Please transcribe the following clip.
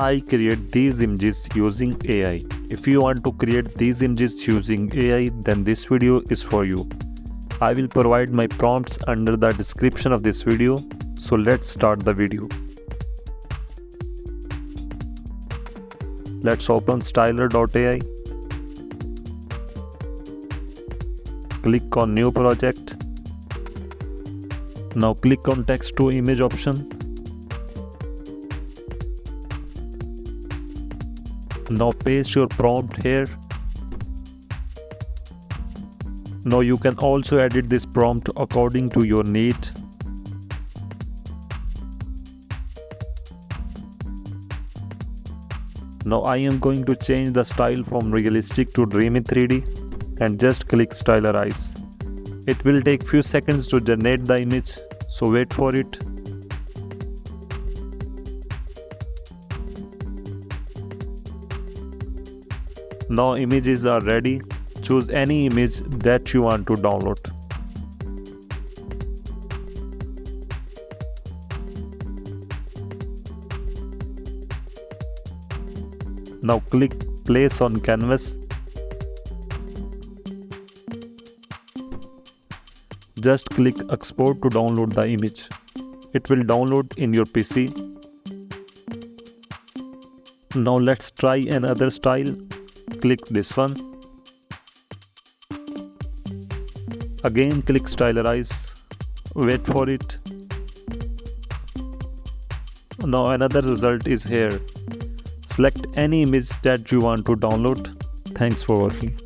I create these images using AI. If you want to create these images using AI, then this video is for you. I will provide my prompts under the description of this video. So let's start the video. Let's open styler.ai. Click on new project. Now click on text to image option. Now paste your prompt here. Now you can also edit this prompt according to your need. Now I am going to change the style from realistic to dreamy 3D and just click stylize. It will take few seconds to generate the image, so wait for it. Now images are ready. Choose any image that you want to download. Now click place on canvas. Just click export to download the image. It will download in your PC. Now let's try another style. Click this one. Again click stylize. Wait for it. Now another result is here. Select any image that you want to download. Thanks for watching.